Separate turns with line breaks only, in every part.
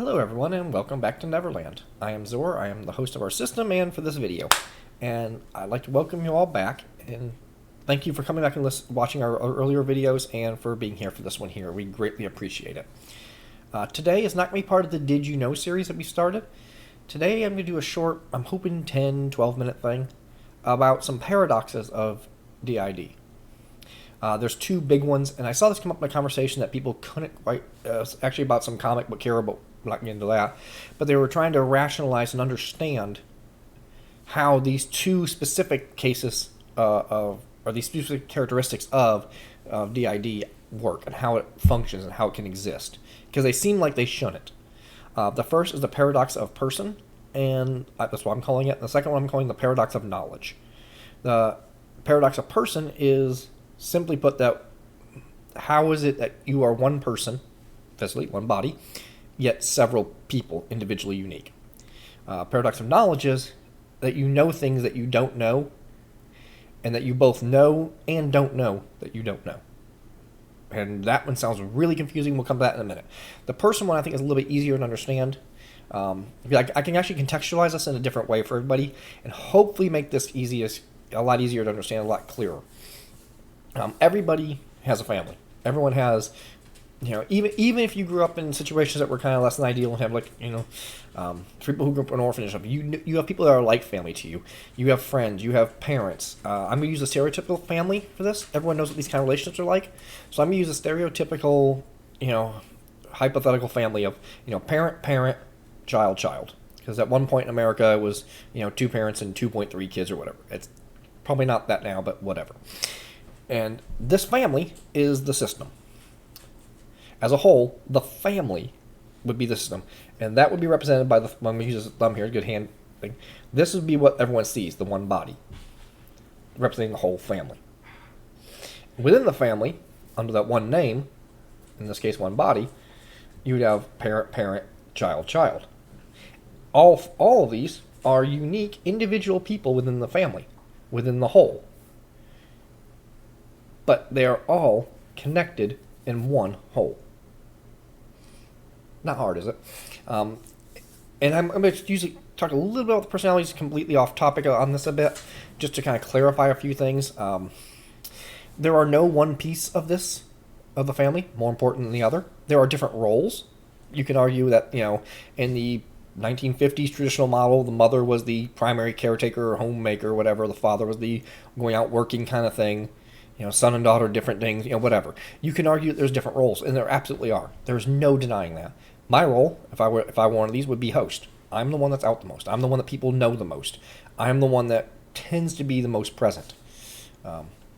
Hello everyone and welcome back to Neverland. I am Zor, I am the host of our system and for this video. And I'd like to welcome you all back and thank you for coming back and watching our earlier videos and for being here for this one here. We greatly appreciate it. Today is not going to be part of the Did You Know series that we started. Today I'm going to do a short, I'm hoping 10-12 minute thing about some paradoxes of DID. There's two big ones, and I saw this come up in a conversation that people couldn't quite, actually about some comic book hero, but I'm not getting into that. But they were trying to rationalize and understand how these two specific cases or these specific characteristics of DID work and how it functions and how it can exist. Because they seem like they shouldn't. The first is the paradox of person, and that's what I'm calling it. The second one I'm calling the paradox of knowledge. The paradox of person is, simply put, that how is it that you are one person, physically, one body, yet several people, individually unique? Paradox of knowledge is that you know things that you don't know, and that you both know and don't know that you don't know. And that one sounds really confusing. We'll come to that in a minute. The person one I think is a little bit easier to understand. I can actually contextualize this in a different way for everybody, and hopefully make this a lot easier to understand, a lot clearer. Everybody has a family. Everyone has, even if you grew up in situations that were kind of less than ideal and have for people who grew up in an orphanage, you have people that are like family to you. You have friends. You have parents. I'm going to use a stereotypical family for this. Everyone knows what these kind of relationships are like. So I'm going to use a stereotypical, hypothetical family of, parent, child. Because at one point in America it was, 2 parents and 2.3 kids or whatever. It's probably not that now, but whatever. And this family is the system. As a whole, the family would be the system. And that would be represented by I'm going to use this thumb here, good hand thing. This would be what everyone sees, the one body, representing the whole family. Within the family, under that one name, in this case one body, you would have parent, child. All of these are unique individual people within the family, within the whole. But they are all connected in one whole. Not hard, is it? And I'm going to usually talk a little bit about the personalities, completely off topic on this a bit, just to kind of clarify a few things. There are no one piece of the family, more important than the other. There are different roles. You can argue that, in the 1950s traditional model, the mother was the primary caretaker or homemaker, whatever. The father was the going out working kind of thing. Son and daughter, different things, whatever. You can argue that there's different roles, and there absolutely are. There's no denying that. My role, if I were one of these, would be host. I'm the one that's out the most. I'm the one that people know the most. I'm the one that tends to be the most present.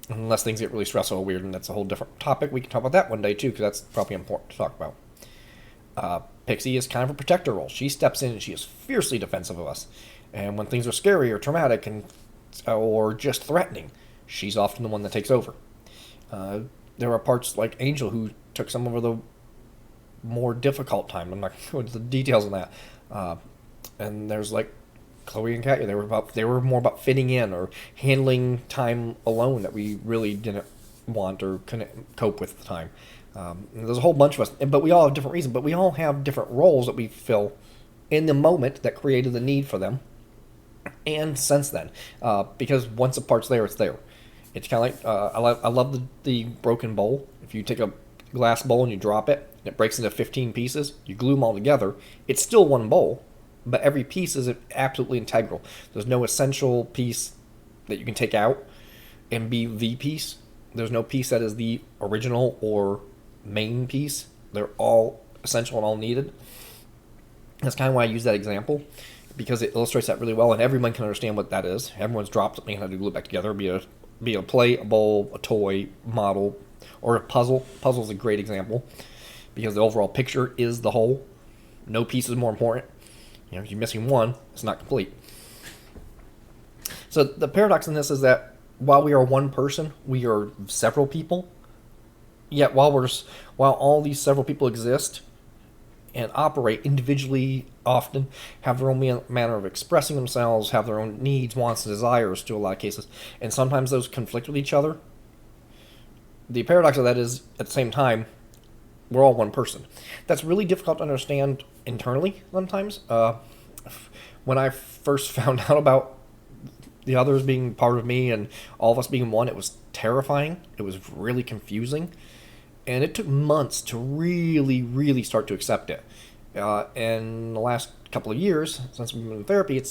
Unless things get really stressful or weird, and that's a whole different topic. We can talk about that one day, too, because that's probably important to talk about. Pixie is kind of a protector role. She steps in, and she is fiercely defensive of us. And when things are scary or traumatic or just threatening, she's often the one that takes over. There are parts like Angel who took some of the more difficult time. I'm not going to go into the details on that. And there's like Chloe and Katya. They were more about fitting in or handling time alone that we really didn't want or couldn't cope with at the time. There's a whole bunch of us, but we all have different reasons. But we all have different roles that we fill in the moment that created the need for them. And since then, because once a part's there, it's there. It's kind of like, I love the broken bowl. If you take a glass bowl and you drop it, and it breaks into 15 pieces, you glue them all together, it's still one bowl, but every piece is absolutely integral. There's no essential piece that you can take out and be the piece. There's no piece that is the original or main piece. They're all essential and all needed. That's kind of why I use that example, because it illustrates that really well, and everyone can understand what that is. Everyone's dropped something and had to glue it back together, be it a plate, a bowl, a toy, model, or a puzzle. Puzzle is a great example because the overall picture is the whole. No piece is more important. If you're missing one, it's not complete. So the paradox in this is that while we are one person, we are several people. Yet while all these several people exist and operate individually, often have their own manner of expressing themselves, have their own needs, wants, and desires to a lot of cases, and sometimes those conflict with each other. The paradox of that is, at the same time, we're all one person. That's really difficult to understand internally sometimes. When I first found out about the others being part of me and all of us being one, it was terrifying. It was really confusing. And it took months to really, really start to accept it. And the last couple of years, since we've been in therapy,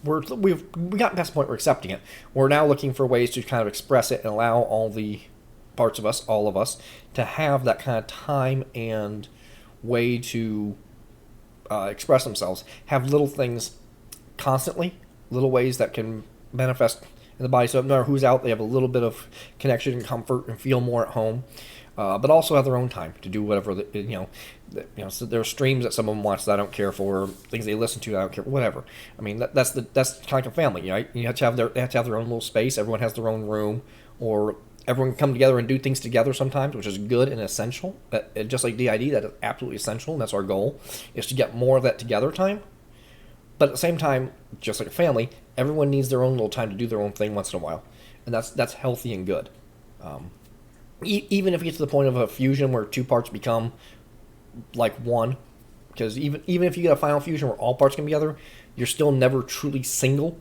we've gotten past the point where we're accepting it. We're now looking for ways to kind of express it and allow all the parts of us, all of us, to have that kind of time and way to express themselves. Have little things constantly, little ways that can manifest in the body. So no matter who's out, they have a little bit of connection and comfort and feel more at home. But also have their own time to do whatever So there are streams that someone wants that I don't care for, things they listen to that I don't care for, whatever. I mean that's kind of like a family, right? They have to have their own little space. Everyone has their own room, or everyone can come together and do things together sometimes, which is good and essential. Just like DID, that is absolutely essential, and that's our goal, is to get more of that together time. But at the same time, just like a family, everyone needs their own little time to do their own thing once in a while, and that's healthy and good. Even if you get to the point of a fusion where two parts become like one, because even if you get a final fusion where all parts come together, you're still never truly single.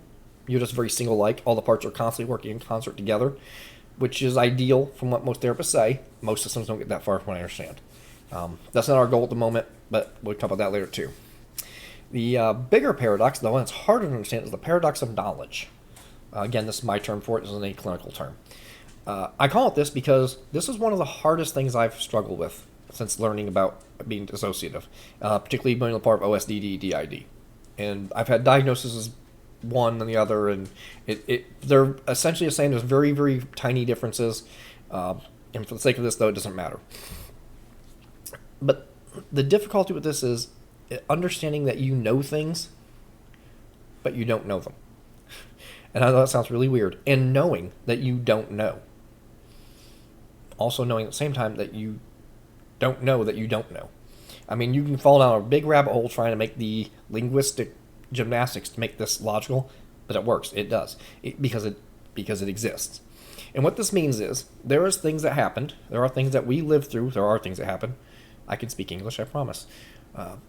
You're just very single-like. All the parts are constantly working in concert together, which is ideal from what most therapists say. Most systems don't get that far from what I understand. That's not our goal at the moment, but we'll talk about that later too. The bigger paradox, the one that's harder to understand, is the paradox of knowledge. Again, this is my term for it. This isn't a clinical term. I call it this because this is one of the hardest things I've struggled with since learning about being dissociative, particularly being a part of OSDD, DID. And I've had diagnoses one and the other, and they're essentially the same. There's very, very tiny differences. And for the sake of this, though, it doesn't matter. But the difficulty with this is understanding that you know things, but you don't know them. And I know that sounds really weird. And knowing that you don't know. Also knowing at the same time that you don't know that you don't know. I mean, you can fall down a big rabbit hole trying to make the linguistic gymnastics to make this logical, but it works. It does. Because it exists. And what this means is, there is things that happened. There are things that we lived through. There are things that happened. I can speak English, I promise.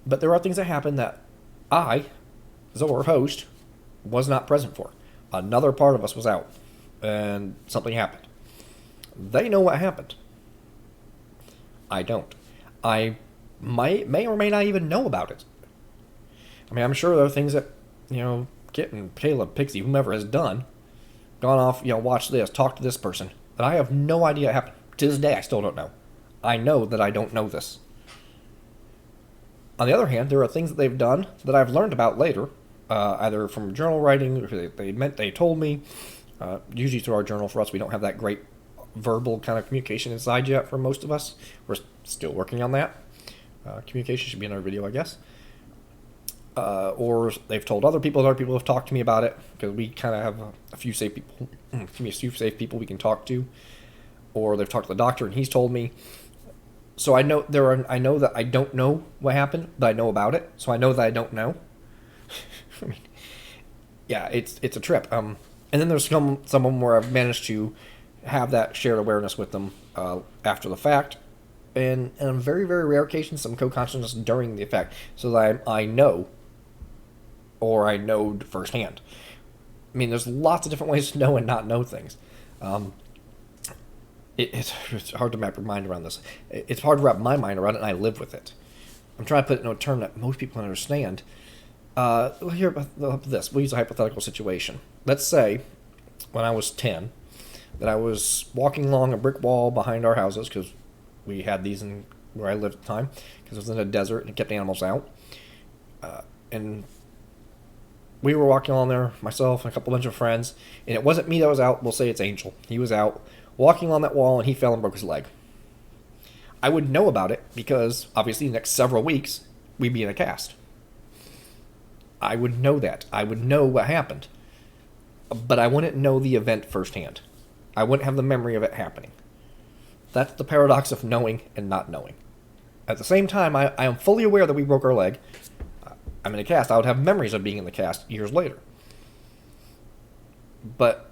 But there are things that happened that I, Zor, host, was not present for. Another part of us was out, and something happened. They know what happened. I don't. I may or may not even know about it. I mean, I'm sure there are things that, Kit and Caleb, Pixie, whomever has done, gone off, watch this, talk to this person, that I have no idea happened. To this day, I still don't know. I know that I don't know this. On the other hand, there are things that they've done that I've learned about later, either from journal writing, or they told me. Usually through our journal, for us, we don't have that great verbal kind of communication inside yet for most of us. We're still working on that. Communication should be in our video, I guess. Or they've told other people have talked to me about it, because we kind of have a few safe people we can talk to. Or they've talked to the doctor and he's told me. So I know that I don't know what happened, but I know about it. So I know that I don't know. I mean, yeah, it's a trip. And then there's someone where I've managed to have that shared awareness with them after the fact, and on very, very rare occasions, some co-consciousness during the effect, so that I know, or I know firsthand. I mean, there's lots of different ways to know and not know things. It's hard to wrap your mind around this. It's hard to wrap my mind around it, and I live with it. I'm trying to put it in a term that most people understand. Here, this. We'll use a hypothetical situation. Let's say, when I was 10, that I was walking along a brick wall behind our houses, because we had these in where I lived at the time, because it was in a desert and it kept animals out. And we were walking along there, myself and a bunch of friends, and it wasn't me that was out. We'll say it's Angel. He was out walking on that wall, and he fell and broke his leg. I would know about it because, obviously, the next several weeks, we'd be in a cast. I would know that. I would know what happened. But I wouldn't know the event firsthand. I wouldn't have the memory of it happening. That's the paradox of knowing and not knowing. At the same time, I am fully aware that we broke our leg. I'm in a cast. I would have memories of being in the cast years later. But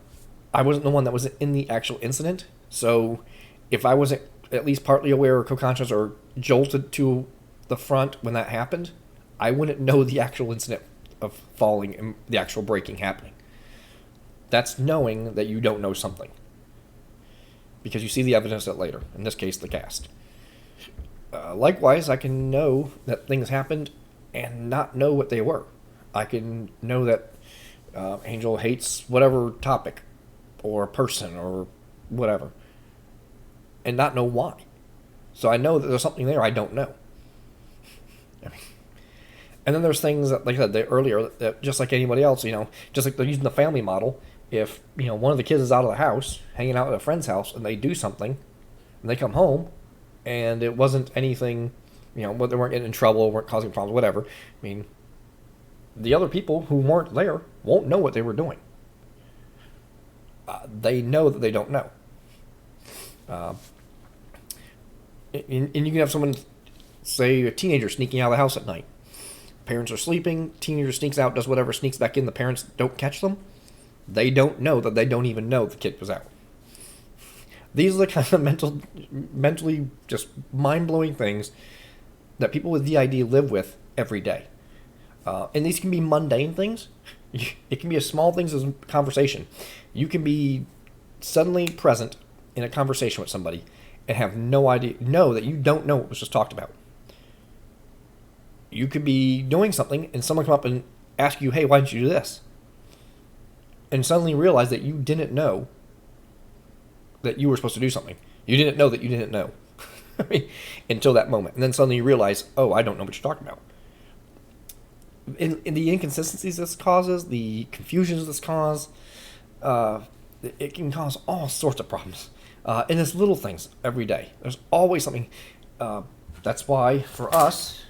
I wasn't the one that was in the actual incident. So if I wasn't at least partly aware or co-conscious or jolted to the front when that happened, I wouldn't know the actual incident of falling and the actual breaking happening. That's knowing that you don't know something. Because you see the evidence of it later. In this case, the cast. Likewise, I can know that things happened and not know what they were. I can know that Angel hates whatever topic or person or whatever and not know why. So I know that there's something there I don't know. And then there's things that, like I said earlier, that just like anybody else, just like they're using the family model. If, one of the kids is out of the house, hanging out at a friend's house, and they do something, and they come home, and it wasn't anything, they weren't getting in trouble, weren't causing problems, whatever. The other people who weren't there won't know what they were doing. They know that they don't know. And you can have someone, say a teenager sneaking out of the house at night. Parents are sleeping, teenager sneaks out, does whatever, sneaks back in, the parents don't catch them. They don't know that they don't even know the kid was out. These are the kind of mentally just mind-blowing things that people with DID live with every day. And these can be mundane things. It can be as small things as a conversation. You can be suddenly present in a conversation with somebody and have no idea, know that you don't know what was just talked about. You could be doing something and someone come up and ask you, hey, why didn't you do this? And suddenly realize that you didn't know that you were supposed to do something. You didn't know that you didn't know. Until that moment. And then suddenly you realize, oh, I don't know what you're talking about. In the inconsistencies this causes, the confusions this causes, it can cause all sorts of problems. And it's little things every day. There's always something. That's why, for us,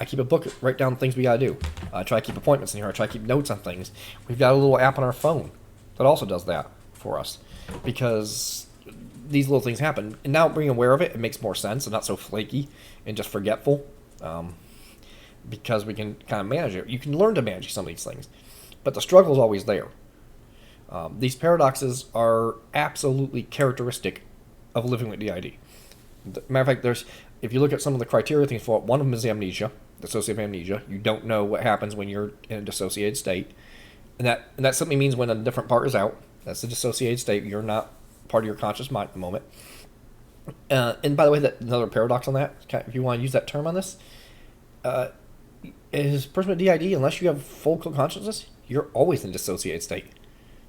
I keep a book, write down things we gotta do. I try to keep appointments in here. I try to keep notes on things. We've got a little app on our phone that also does that for us. Because these little things happen. And now being aware of it, it makes more sense and not so flaky and just forgetful. Because we can kind of manage it. You can learn to manage some of these things. But the struggle is always there. These paradoxes are absolutely characteristic of living with DID. Matter of fact, if you look at some of the criteria things for it, one of them is amnesia, dissociative amnesia. You don't know what happens when you're in a dissociated state. And that simply means when a different part is out. That's the dissociated state. You're not part of your conscious mind at the moment. And by the way, another paradox on that, if you want to use that term on this, is person with DID, unless you have full consciousness, you're always in a dissociated state.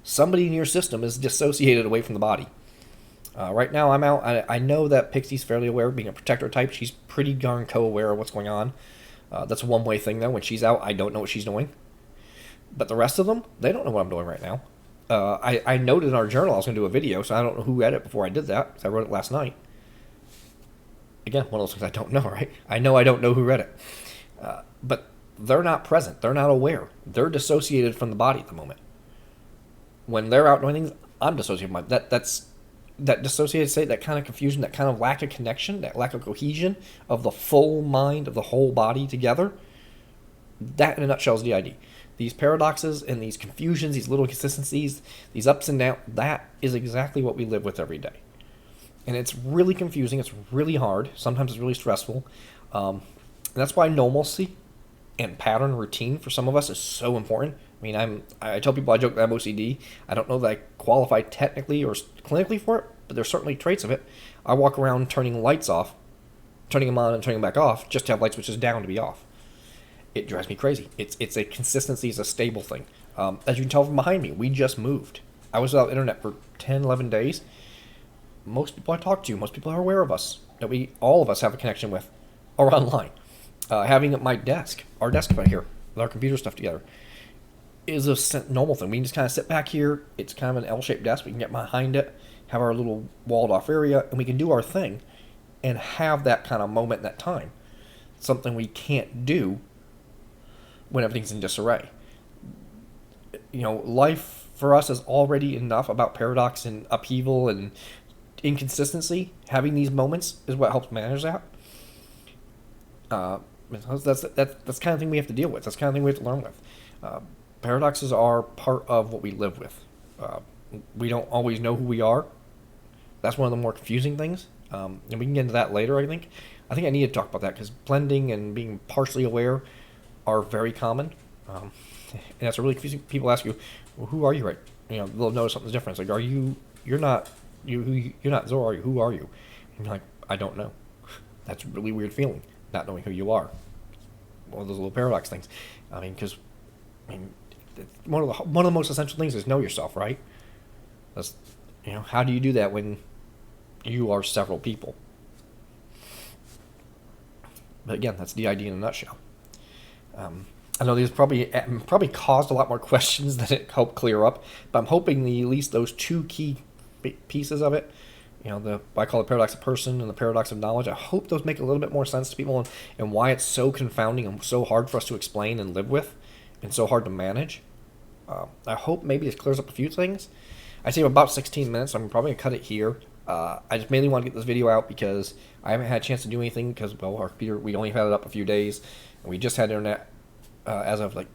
Somebody in your system is dissociated away from the body. Right now, I'm out. I know that Pixie's fairly aware, being a protector type. She's pretty darn co-aware of what's going on. That's a one-way thing, though. When she's out, I don't know what she's doing. But the rest of them, they don't know what I'm doing right now. I noted in our journal I was going to do a video, so I don't know who read it before I did that, because I wrote it last night. Again, one of those things I don't know, right? I know I don't know who read it. But they're not present. They're not aware. They're dissociated from the body at the moment. When they're out doing things, I'm dissociated from that's that dissociated state, that kind of confusion, that kind of lack of connection, that lack of cohesion of the full mind, of the whole body together. That, in a nutshell, is DID. These paradoxes and these confusions, these little inconsistencies, these ups and downs, that is exactly what we live with every day. And it's really confusing. It's really hard. Sometimes it's really stressful. And that's why normalcy and pattern routine for some of us is so important. I tell people I joke that I'm OCD. I don't know that I qualify technically or clinically for it, but there's certainly traits of it. I walk around turning lights off, turning them on and turning them back off, just to have light switches down to be off. It drives me crazy. It's a consistency, it's a stable thing. As you can tell from behind me, we just moved. I was without internet for 10, 11 days. Most people I talk to, most people are aware of us, that all of us have a connection with, or online. Having at my desk, our desk right here, with our computer stuff together, is a normal thing. We can just kind of sit back here. It's kind of an L-shaped desk. We can get behind it, have our little walled-off area, and we can do our thing and have that kind of moment in that time. Something we can't do when everything's in disarray. Life for us is already enough about paradox and upheaval and inconsistency. Having these moments is what helps manage that. That's the kind of thing we have to deal with. That's the kind of thing we have to learn with. Paradoxes are part of what we live with. We don't always know who we are. That's one of the more confusing things. And we can get into that later, I think. I think I need to talk about that because blending and being partially aware are very common. And that's a really confusing. People ask you, well, who are you, right? They'll notice something's different. It's like, you're not, you're not Zor, are you? Who are you? And you're like, I don't know. That's a really weird feeling, not knowing who you are. One of those little paradox things. Because one of the most essential things is know yourself, right? That's, how do you do that when you are several people? But again, that's the idea in a nutshell. I know these probably caused a lot more questions than it helped clear up, but I'm hoping at least those two key pieces of it, I call it paradox of person and the paradox of knowledge, I hope those make a little bit more sense to people and why it's so confounding and so hard for us to explain and live with and so hard to manage. I hope maybe this clears up a few things. I say about 16 minutes, so I'm probably going to cut it here. I just mainly want to get this video out because I haven't had a chance to do anything because, well, our computer, we only had it up a few days, and we just had internet as of like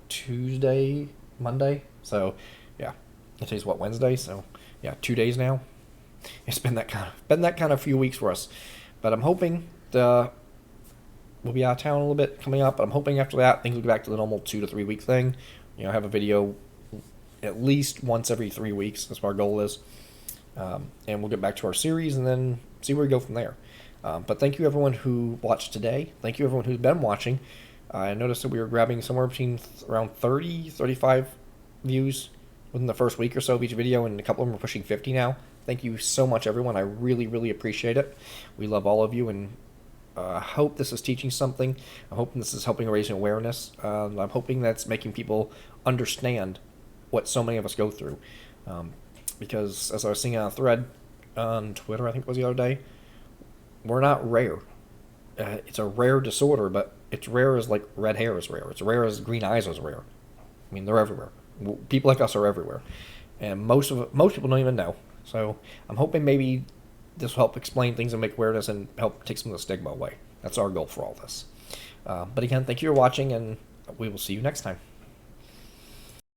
Monday. So, yeah, today's what, Wednesday? So, yeah, 2 days now. It's been that kind of few weeks for us, but I'm hoping we'll be out of town a little bit coming up. But I'm hoping after that things will get back to the normal 2 to 3 week thing. Have a video at least once every 3 weeks. That's what our goal is. And we'll get back to our series and then see where we go from there. But thank you everyone who watched today. Thank you everyone who's been watching. I noticed that we were grabbing somewhere between around 30, 35 views within the first week or so of each video, and a couple of them are pushing 50 now. Thank you so much, everyone. I really, really appreciate it. We love all of you, and I hope this is teaching something. I'm hoping this is helping raise awareness. I'm hoping that's making people understand what so many of us go through. Because as I was seeing on a thread on Twitter, I think it was the other day, we're not rare. It's a rare disorder, but it's rare as like red hair is rare. It's rare as green eyes is rare. They're everywhere. People like us are everywhere, and most people don't even know. So I'm hoping maybe this will help explain things and make awareness and help take some of the stigma away. That's our goal for all this. But again, thank you for watching, and we will see you next time.